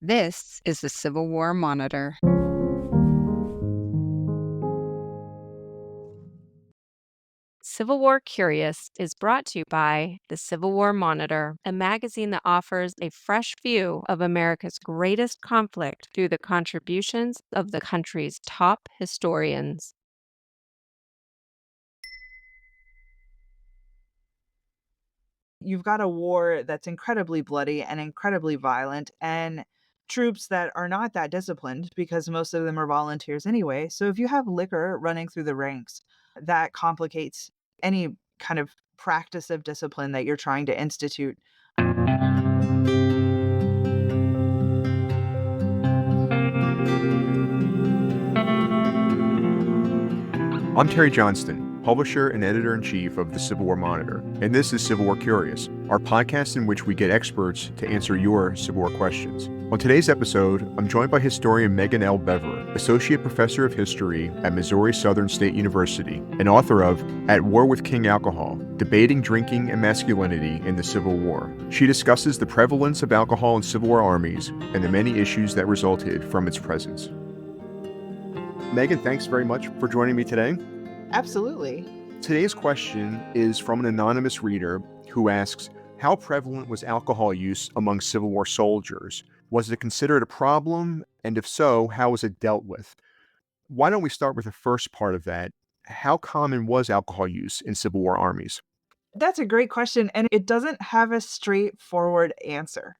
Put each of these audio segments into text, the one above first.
This is the Civil War Monitor. Civil War Curious is brought to you by the Civil War Monitor, a magazine that offers a fresh view of America's greatest conflict through the contributions of the country's top historians. You've got a war that's incredibly bloody and incredibly violent, and troops that are not that disciplined because most of them are volunteers anyway. So if you have liquor running through the ranks, that complicates any kind of practice of discipline that you're trying to institute. I'm Terry Johnston, publisher and editor-in-chief of the Civil War Monitor, and this is Civil War Curious, our podcast in which we get experts to answer your Civil War questions. On today's episode, I'm joined by historian Megan L. Bever, Associate Professor of History at Missouri Southern State University, and author of At War with King Alcohol, Debating Drinking and Masculinity in the Civil War. She discusses the prevalence of alcohol in Civil War armies and the many issues that resulted from its presence. Megan, thanks very much for joining me today. Absolutely. Today's question is from an anonymous reader who asks, how prevalent was alcohol use among Civil War soldiers? Was it considered a problem? And if so, how was it dealt with? Why don't we start with the first part of that? How common was alcohol use in Civil War armies? That's a great question, and it doesn't have a straightforward answer.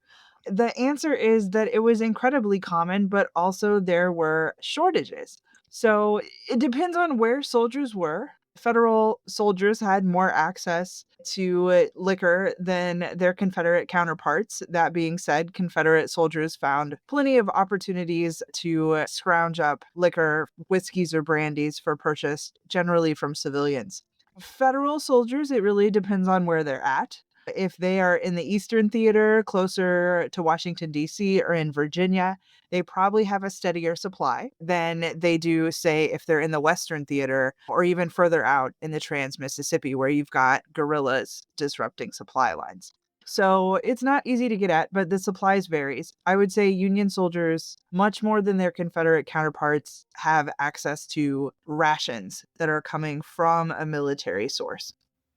The answer is that it was incredibly common, but also there were shortages. So it depends on where soldiers were. Federal soldiers had more access to liquor than their Confederate counterparts. That being said, Confederate soldiers found plenty of opportunities to scrounge up liquor, whiskeys, or brandies for purchase, generally from civilians. Federal soldiers, it really depends on where they're at. If they are in the Eastern Theater, closer to Washington, D.C., or in Virginia, they probably have a steadier supply than they do, say, if they're in the Western Theater or even further out in the Trans-Mississippi, where you've got guerrillas disrupting supply lines. So it's not easy to get at, but the supplies varies. I would say Union soldiers, much more than their Confederate counterparts, have access to rations that are coming from a military source.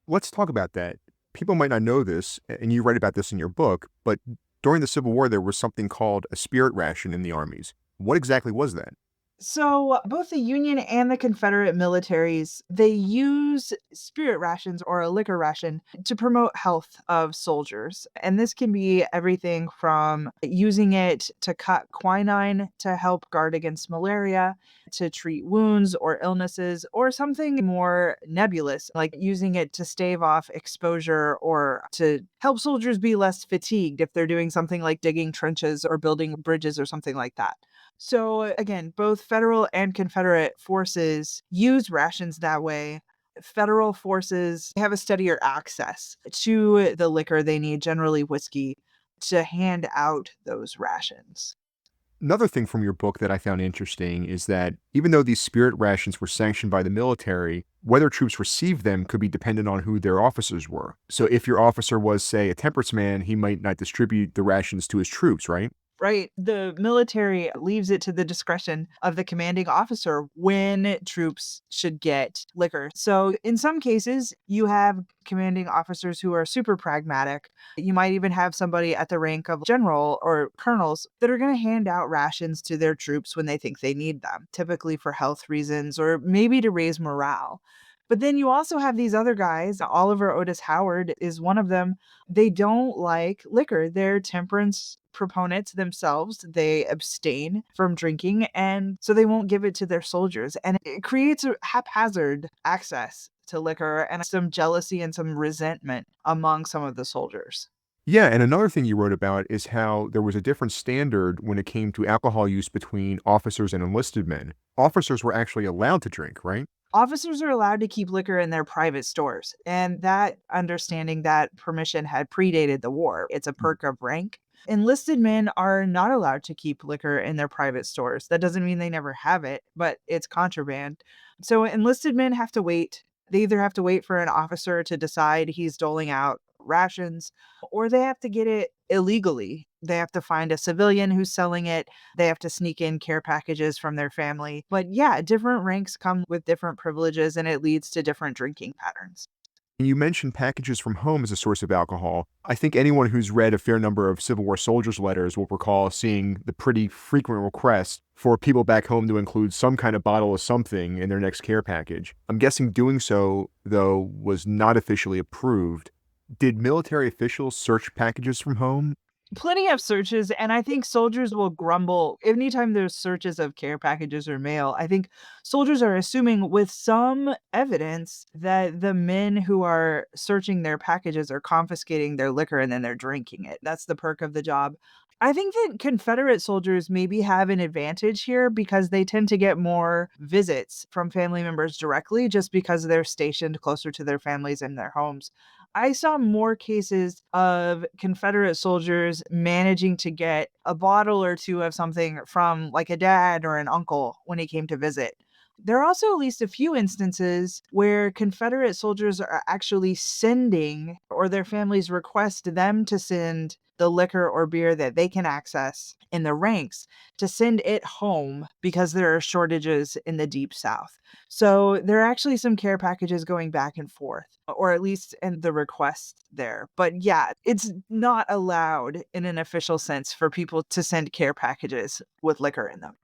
Let's talk about that. People might not know this, and you write about this in your book, but during the Civil War, there was something called a spirit ration in the armies. What exactly was that? So both the Union and the Confederate militaries, they use spirit rations or a liquor ration to promote health of soldiers. And this can be everything from using it to cut quinine to help guard against malaria, to treat wounds or illnesses, or something more nebulous, like using it to stave off exposure or to help soldiers be less fatigued if they're doing something like digging trenches or building bridges or something like that. So again, both federal and Confederate forces use rations that way. Federal forces have a steadier access to the liquor they need, generally whiskey, to hand out those rations. Another thing from your book that I found interesting is that even though these spirit rations were sanctioned by the military, whether troops received them could be dependent on who their officers were. So if your officer was, say, a temperance man, he might not distribute the rations to his troops, right? Right. The military leaves it to the discretion of the commanding officer when troops should get liquor. So, in some cases, you have commanding officers who are super pragmatic. You might even have somebody at the rank of general or colonels that are going to hand out rations to their troops when they think they need them, typically for health reasons or maybe to raise morale. But then you also have these other guys. Oliver Otis Howard is one of them. They don't like liquor. They're temperance proponents themselves. They abstain from drinking, and so they won't give it to their soldiers. And it creates a haphazard access to liquor and some jealousy and some resentment among some of the soldiers. Yeah, and another thing you wrote about is how there was a different standard when it came to alcohol use between officers and enlisted men. Officers were actually allowed to drink, right? Officers are allowed to keep liquor in their private stores, and that understanding, that permission had predated the war. It's a perk of rank. Enlisted men are not allowed to keep liquor in their private stores. That doesn't mean they never have it, but it's contraband. So enlisted men have to wait. They either have to wait for an officer to decide he's doling out rations, or they have to get it illegally. They have to find a civilian who's selling it. They have to sneak in care packages from their family. But yeah, different ranks come with different privileges and it leads to different drinking patterns. You mentioned packages from home as a source of alcohol. I think anyone who's read a fair number of Civil War soldiers' letters will recall seeing the pretty frequent request for people back home to include some kind of bottle of something in their next care package. I'm guessing doing so, though, was not officially approved. Did military officials search packages from home? Plenty of searches, and I think soldiers will grumble anytime there's searches of care packages or mail. I think soldiers are assuming with some evidence that the men who are searching their packages are confiscating their liquor and then they're drinking it. That's the perk of the job. I think that Confederate soldiers maybe have an advantage here because they tend to get more visits from family members directly just because they're stationed closer to their families and their homes. I saw more cases of Confederate soldiers managing to get a bottle or two of something from like a dad or an uncle when he came to visit. There are also at least a few instances where Confederate soldiers are actually sending, or their families request them to send the liquor or beer that they can access in the ranks to send it home because there are shortages in the Deep South. So there are actually some care packages going back and forth, or at least in the request there. But yeah, it's not allowed in an official sense for people to send care packages with liquor in them.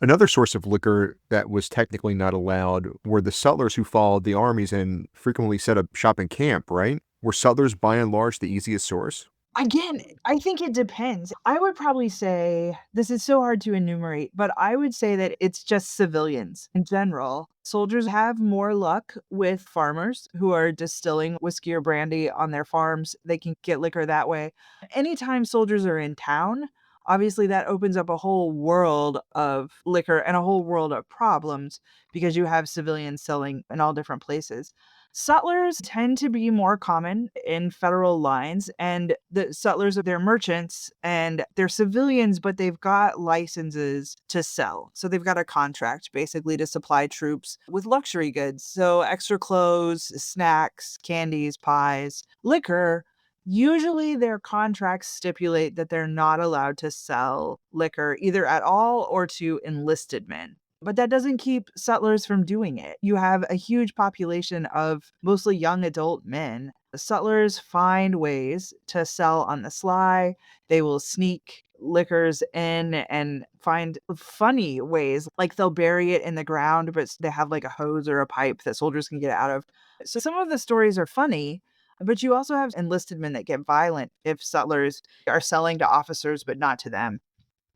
Another source of liquor that was technically not allowed were the sutlers who followed the armies and frequently set up shop in camp, right? Were sutlers by and large the easiest source? Again, I think it depends. I would probably say this is so hard to enumerate, but I would say that it's just civilians in general. Soldiers have more luck with farmers who are distilling whiskey or brandy on their farms. They can get liquor that way. Anytime soldiers are in town, obviously that opens up a whole world of liquor and a whole world of problems because you have civilians selling in all different places. Sutlers tend to be more common in federal lines, and the sutlers are they're merchants and they're civilians, but they've got licenses to sell. So they've got a contract basically to supply troops with luxury goods. So extra clothes, snacks, candies, pies, liquor. Usually their contracts stipulate that they're not allowed to sell liquor either at all or to enlisted men. But that doesn't keep sutlers from doing it. You have a huge population of mostly young adult men. The sutlers find ways to sell on the sly. They will sneak liquors in and find funny ways. Like they'll bury it in the ground, but they have like a hose or a pipe that soldiers can get out of. So some of the stories are funny, but you also have enlisted men that get violent if sutlers are selling to officers, but not to them.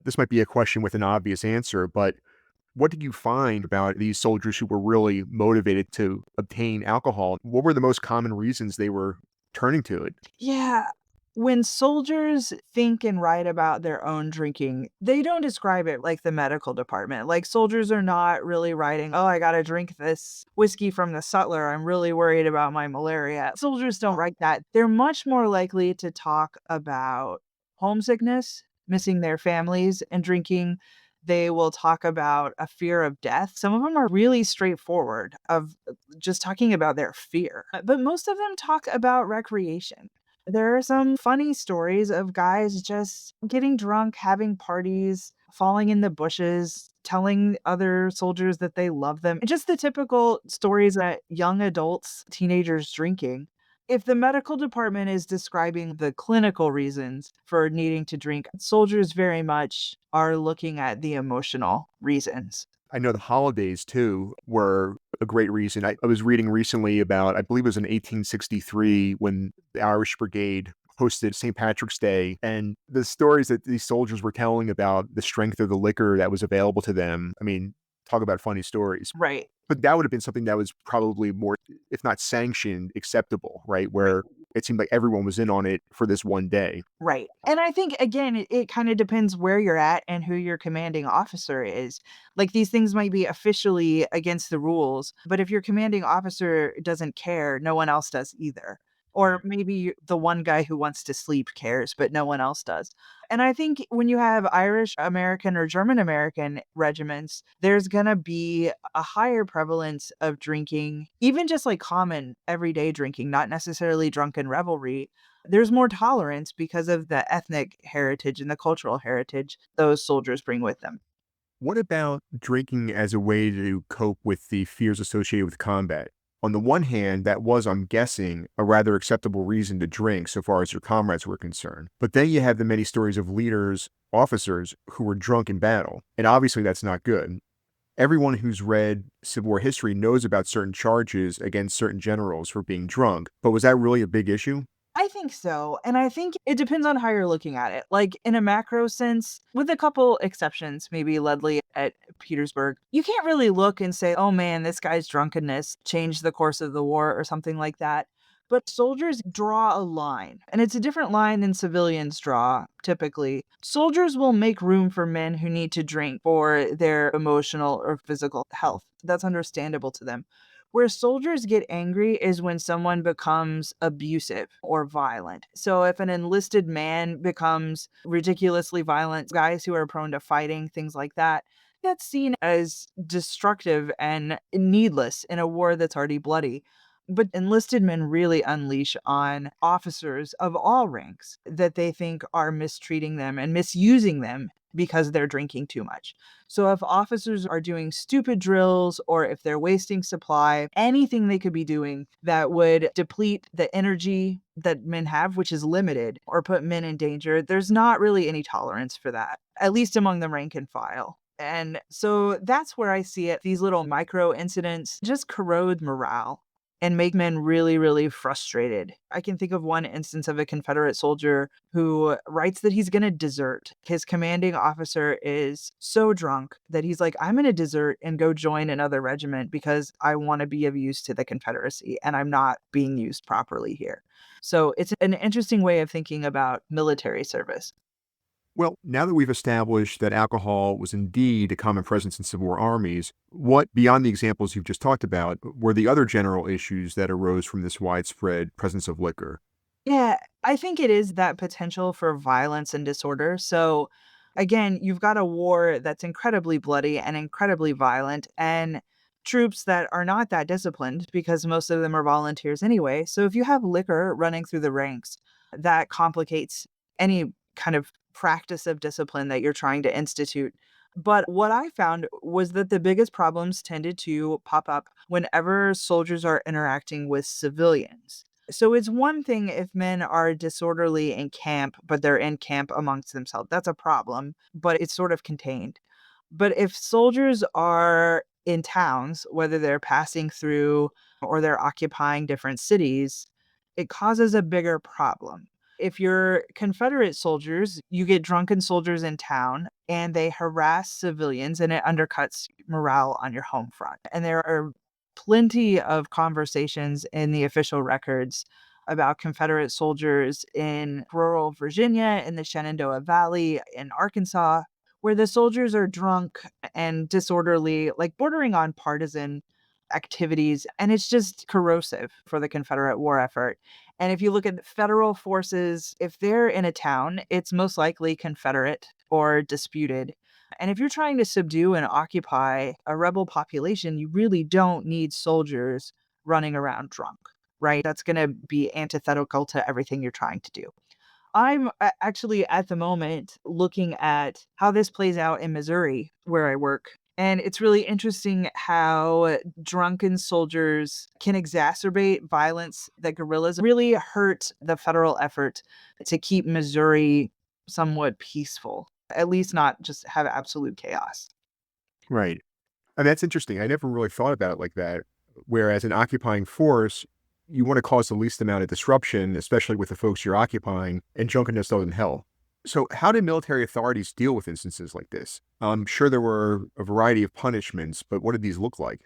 This might be a question with an obvious answer, but what did you find about these soldiers who were really motivated to obtain alcohol? What were the most common reasons they were turning to it? Yeah. When soldiers think and write about their own drinking, they don't describe it like the medical department. Like soldiers are not really writing, oh, I got to drink this whiskey from the sutler. I'm really worried about my malaria. Soldiers don't write that. They're much more likely to talk about homesickness, missing their families, and drinking. They will talk about a fear of death. Some of them are really straightforward of just talking about their fear, but most of them talk about recreation. There are some funny stories of guys just getting drunk, having parties, falling in the bushes, telling other soldiers that they love them. Just the typical stories that young adults, teenagers drinking. If the medical department is describing the clinical reasons for needing to drink, soldiers very much are looking at the emotional reasons. I know the holidays too were a great reason. I was reading recently about, I believe it was in 1863 when the Irish Brigade hosted St. Patrick's Day, and the stories that these soldiers were telling about the strength of the liquor that was available to them. I mean, talk about funny stories. Right. But that would have been something that was probably more, if not sanctioned, acceptable, right? Where it seemed like everyone was in on it for this one day. Right. And I think, again, it kind of depends where you're at and who your commanding officer is. Like these things might be officially against the rules, but if your commanding officer doesn't care, no one else does either. Or maybe the one guy who wants to sleep cares, but no one else does. And I think when you have Irish American or German American regiments, there's going to be a higher prevalence of drinking, even just like common everyday drinking, not necessarily drunken revelry. There's more tolerance because of the ethnic heritage and the cultural heritage those soldiers bring with them. What about drinking as a way to cope with the fears associated with combat? On the one hand, that was, I'm guessing, a rather acceptable reason to drink so far as your comrades were concerned. But then you have the many stories of leaders, officers who were drunk in battle. And obviously that's not good. Everyone who's read Civil War history knows about certain charges against certain generals for being drunk. But was that really a big issue? I think so. And I think it depends on how you're looking at it. Like in a macro sense, with a couple exceptions, maybe Ledley at Petersburg, you can't really look and say, oh man, this guy's drunkenness changed the course of the war or something like that. But soldiers draw a line, and it's a different line than civilians draw typically. Soldiers will make room for men who need to drink for their emotional or physical health. That's understandable to them. Where soldiers get angry is when someone becomes abusive or violent. So if an enlisted man becomes ridiculously violent, guys who are prone to fighting, things like that, that's seen as destructive and needless in a war that's already bloody. But enlisted men really unleash on officers of all ranks that they think are mistreating them and misusing them because they're drinking too much. So if officers are doing stupid drills or if they're wasting supply, anything they could be doing that would deplete the energy that men have, which is limited, or put men in danger, there's not really any tolerance for that, at least among the rank and file. And so that's where I see it. These little micro incidents just corrode morale and make men really, really frustrated. I can think of one instance of a Confederate soldier who writes that he's going to desert. His commanding officer is so drunk that he's like, I'm going to desert and go join another regiment because I want to be of use to the Confederacy and I'm not being used properly here. So it's an interesting way of thinking about military service. Well, now that we've established that alcohol was indeed a common presence in Civil War armies, what, beyond the examples you've just talked about, were the other general issues that arose from this widespread presence of liquor? Yeah, I think it is that potential for violence and disorder. So, again, you've got a war that's incredibly bloody and incredibly violent, and troops that are not that disciplined because most of them are volunteers anyway. So, if you have liquor running through the ranks, that complicates any kind of practice of discipline that you're trying to institute. But what I found was that the biggest problems tended to pop up whenever soldiers are interacting with civilians. So it's one thing if men are disorderly in camp, but they're in camp amongst themselves. That's a problem, but it's sort of contained. But if soldiers are in towns, whether they're passing through or they're occupying different cities, it causes a bigger problem. If you're Confederate soldiers, you get drunken soldiers in town and they harass civilians and it undercuts morale on your home front. And there are plenty of conversations in the official records about Confederate soldiers in rural Virginia, in the Shenandoah Valley, in Arkansas, where the soldiers are drunk and disorderly, like bordering on partisan activities. And it's just corrosive for the Confederate war effort. And if you look at federal forces, if they're in a town, it's most likely Confederate or disputed. And if you're trying to subdue and occupy a rebel population, you really don't need soldiers running around drunk, right? That's going to be antithetical to everything you're trying to do. I'm actually at the moment looking at how this plays out in Missouri, where I work. And it's really interesting how drunken soldiers can exacerbate violence that guerrillas really hurt the federal effort to keep Missouri somewhat peaceful, at least not just have absolute chaos. Right. And that's interesting. I never really thought about it like that. Whereas an occupying force, you want to cause the least amount of disruption, especially with the folks you're occupying, and drunkenness doesn't help. So, how did military authorities deal with instances like this? I'm sure there were a variety of punishments, but what did these look like?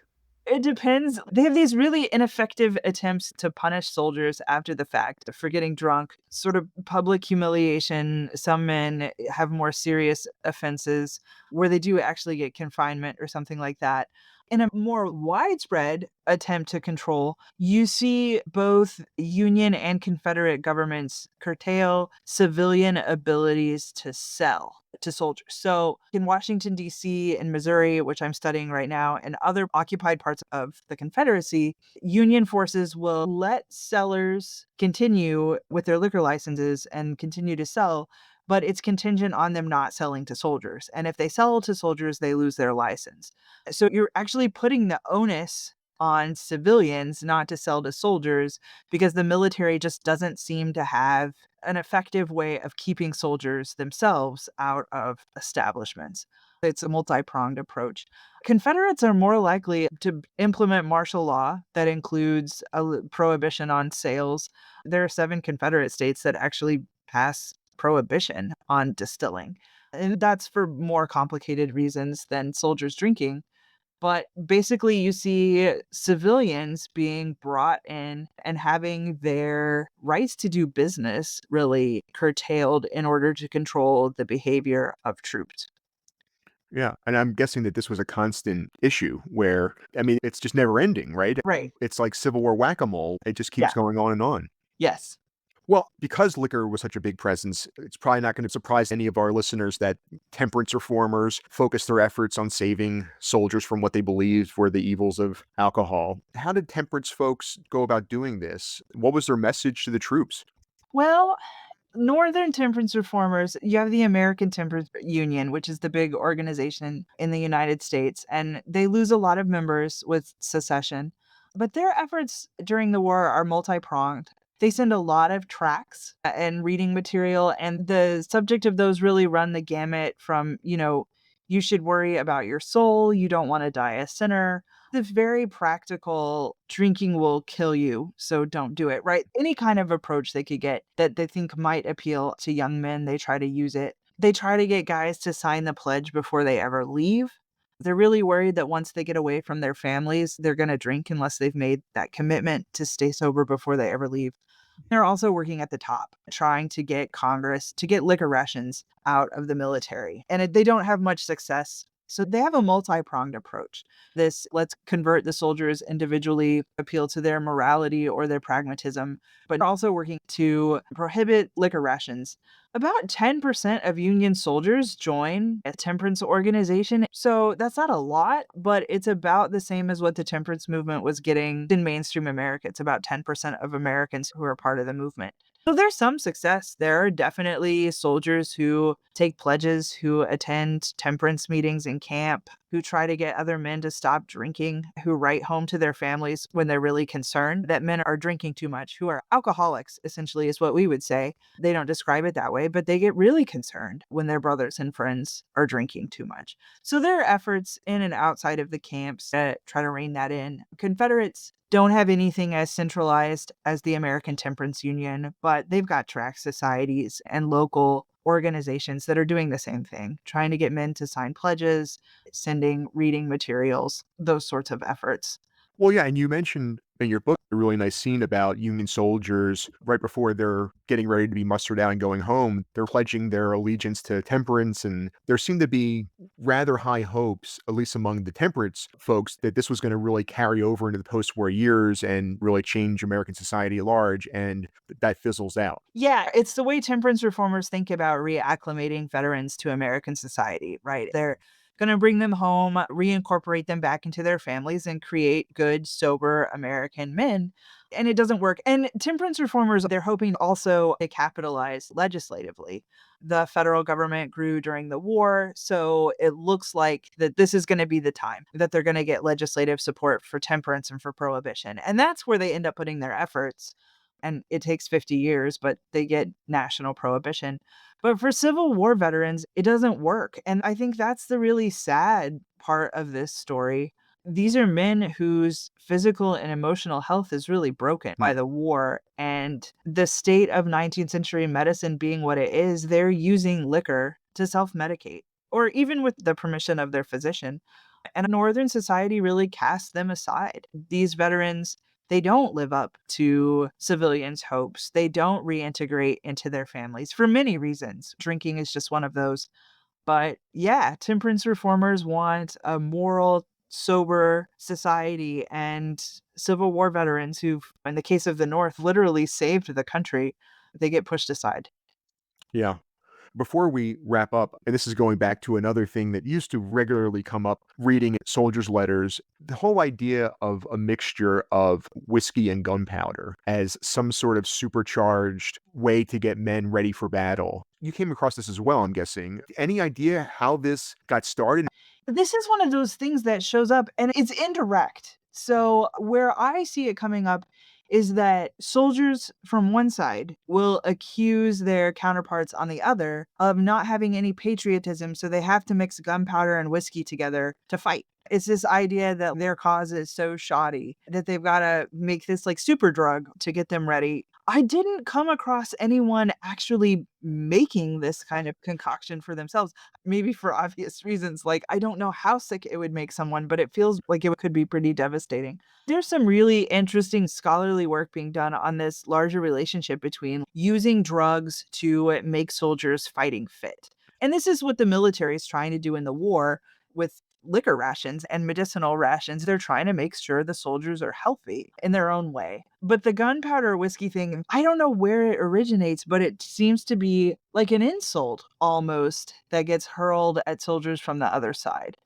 It depends. They have these really ineffective attempts to punish soldiers after the fact for getting drunk, sort of public humiliation. Some men have more serious offenses where they do actually get confinement or something like that. In a more widespread attempt to control, you see both Union and Confederate governments curtail civilian abilities to sell to soldiers. So in Washington, D.C., and Missouri, which I'm studying right now, and other occupied parts of the Confederacy, Union forces will let sellers continue with their liquor licenses and continue to sell, but it's contingent on them not selling to soldiers. And if they sell to soldiers, they lose their license. So you're actually putting the onus on civilians not to sell to soldiers because the military just doesn't seem to have an effective way of keeping soldiers themselves out of establishments. It's a multi-pronged approach. Confederates are more likely to implement martial law that includes prohibition on sales. There are 7 Confederate states that actually pass prohibition on distilling. And that's for more complicated reasons than soldiers drinking. But basically, you see civilians being brought in and having their rights to do business really curtailed in order to control the behavior of troops. Yeah, and I'm guessing that this was a constant issue where, I mean, it's just never ending, right? Right. It's like Civil War whack-a-mole. It just Yeah. keeps going on and on. Yes. Well, because liquor was such a big presence, it's probably not going to surprise any of our listeners that temperance reformers focused their efforts on saving soldiers from what they believed were the evils of alcohol. How did temperance folks go about doing this? What was their message to the troops? Well, Northern temperance reformers, you have the American Temperance Union, which is the big organization in the United States, and they lose a lot of members with secession. But their efforts during the war are multi pronged. They send a lot of tracts and reading material, and the subject of those really run the gamut from, you should worry about your soul, you don't want to die a sinner, the very practical drinking will kill you, so don't do it, right? Any kind of approach they could get that they think might appeal to young men, they try to use it. They try to get guys to sign the pledge before they ever leave. They're really worried that once they get away from their families, they're going to drink unless they've made that commitment to stay sober before they ever leave. They're also working at the top, trying to get Congress to get liquor rations out of the military. And they don't have much success. So they have a multi pronged approach. This let's convert the soldiers individually, appeal to their morality or their pragmatism, but also working to prohibit liquor rations. About 10% of Union soldiers join a temperance organization. So that's not a lot, but it's about the same as what the temperance movement was getting in mainstream America. It's about 10% of Americans who are part of the movement. So there's some success. There are definitely soldiers who take pledges, who attend temperance meetings in camp, who try to get other men to stop drinking, who write home to their families when they're really concerned that men are drinking too much, who are alcoholics, essentially, is what we would say. They don't describe it that way, but they get really concerned when their brothers and friends are drinking too much. So there are efforts in and outside of the camps that try to rein that in. Confederates don't have anything as centralized as the American Temperance Union, but they've got tract societies and local organizations that are doing the same thing, trying to get men to sign pledges, sending reading materials, those sorts of efforts. Well, yeah, and you mentioned in your book a really nice scene about Union soldiers right before they're getting ready to be mustered out and going home. They're pledging their allegiance to temperance, and there seemed to be rather high hopes, at least among the temperance folks, that this was going to really carry over into the post-war years and really change American society at large, and that fizzles out. Yeah, it's the way temperance reformers think about reacclimating veterans to American society, right? They're going to bring them home, reincorporate them back into their families, and create good, sober American men. And it doesn't work. And temperance reformers, they're hoping also to capitalize legislatively. The federal government grew during the war, so it looks like that this is going to be the time that they're going to get legislative support for temperance and for prohibition. And that's where they end up putting their efforts. And it takes 50 years, but they get national prohibition. But for Civil War veterans, it doesn't work. And I think that's the really sad part of this story. These are men whose physical and emotional health is really broken Hmm. by the war. And the state of 19th century medicine being what it is, they're using liquor to self medicate, or even with the permission of their physician. And Northern society really casts them aside. These veterans, they don't live up to civilians' hopes. They don't reintegrate into their families for many reasons. Drinking is just one of those. But yeah, temperance reformers want a moral sober society and Civil War veterans who've, in the case of the North, literally saved the country, they get pushed aside. Yeah. Before we wrap up, and this is going back to another thing that used to regularly come up reading soldiers' letters, the whole idea of a mixture of whiskey and gunpowder as some sort of supercharged way to get men ready for battle. You came across this as well, I'm guessing. Any idea how this got started? This is one of those things that shows up and it's indirect. So, where I see it coming up is that soldiers from one side will accuse their counterparts on the other of not having any patriotism. So, they have to mix gunpowder and whiskey together to fight. It's this idea that their cause is so shoddy that they've got to make this like super drug to get them ready. I didn't come across anyone actually making this kind of concoction for themselves, maybe for obvious reasons. Like, I don't know how sick it would make someone, but it feels like it could be pretty devastating. There's some really interesting scholarly work being done on this larger relationship between using drugs to make soldiers fighting fit. And this is what the military is trying to do in the war with liquor rations and medicinal rations. They're trying to make sure the soldiers are healthy in their own way. But the gunpowder whiskey thing, I don't know where it originates, but it seems to be like an insult almost that gets hurled at soldiers from the other side.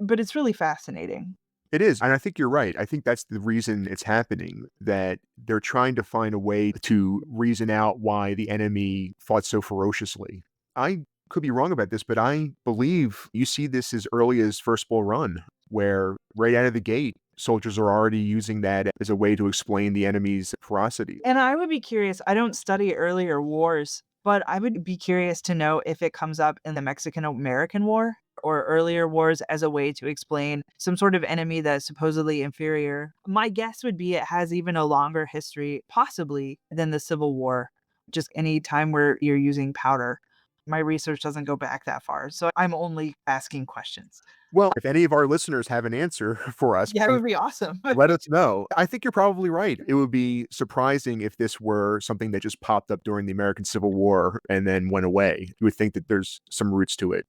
But it's really fascinating. It is. And I think you're right. I think that's the reason it's happening, that they're trying to find a way to reason out why the enemy fought so ferociously. I could be wrong about this, but I believe you see this as early as First Bull Run, where right out of the gate, soldiers are already using that as a way to explain the enemy's ferocity. And I would be curious, I don't study earlier wars, but I would be curious to know if it comes up in the Mexican-American War or earlier wars as a way to explain some sort of enemy that's supposedly inferior. My guess would be it has even a longer history, possibly, than the Civil War, just any time where you're using powder. My research doesn't go back that far, so I'm only asking questions. Well, if any of our listeners have an answer for us, Yeah, it would be awesome. let us know. I think you're probably right. It would be surprising if this were something that just popped up during the American Civil War and then went away. You would think that there's some roots to it.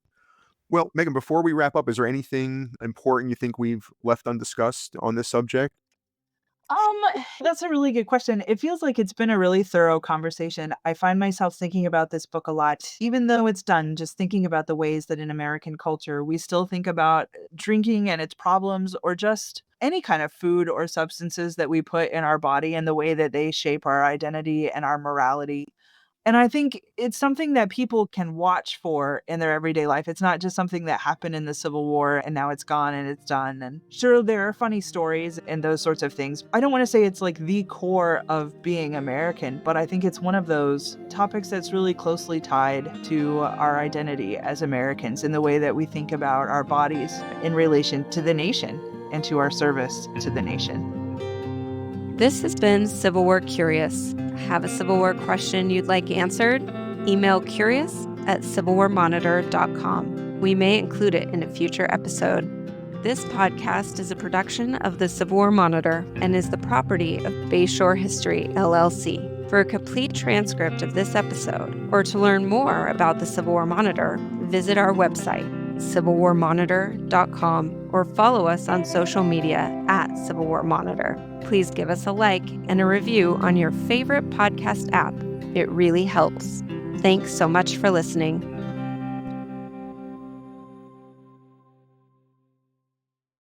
Well, Megan, before we wrap up, is there anything important you think we've left undiscussed on this subject? That's a really good question. It feels like it's been a really thorough conversation. I find myself thinking about this book a lot, even though it's done, just thinking about the ways that in American culture, we still think about drinking and its problems, or just any kind of food or substances that we put in our body and the way that they shape our identity and our morality. And I think it's something that people can watch for in their everyday life. It's not just something that happened in the Civil War and now it's gone and it's done. And sure, there are funny stories and those sorts of things. I don't want to say it's like the core of being American, but I think it's one of those topics that's really closely tied to our identity as Americans in the way that we think about our bodies in relation to the nation and to our service to the nation. This has been Civil War Curious. Have a Civil War question you'd like answered? Email curious@civilwarmonitor.com. We may include it in a future episode. This podcast is a production of the Civil War Monitor and is the property of Bayshore History, LLC. For a complete transcript of this episode, or to learn more about the Civil War Monitor, visit our website, civilwarmonitor.com, or follow us on social media @Civil War Monitor. Please give us a like and a review on your favorite podcast app. It really helps. Thanks so much for listening.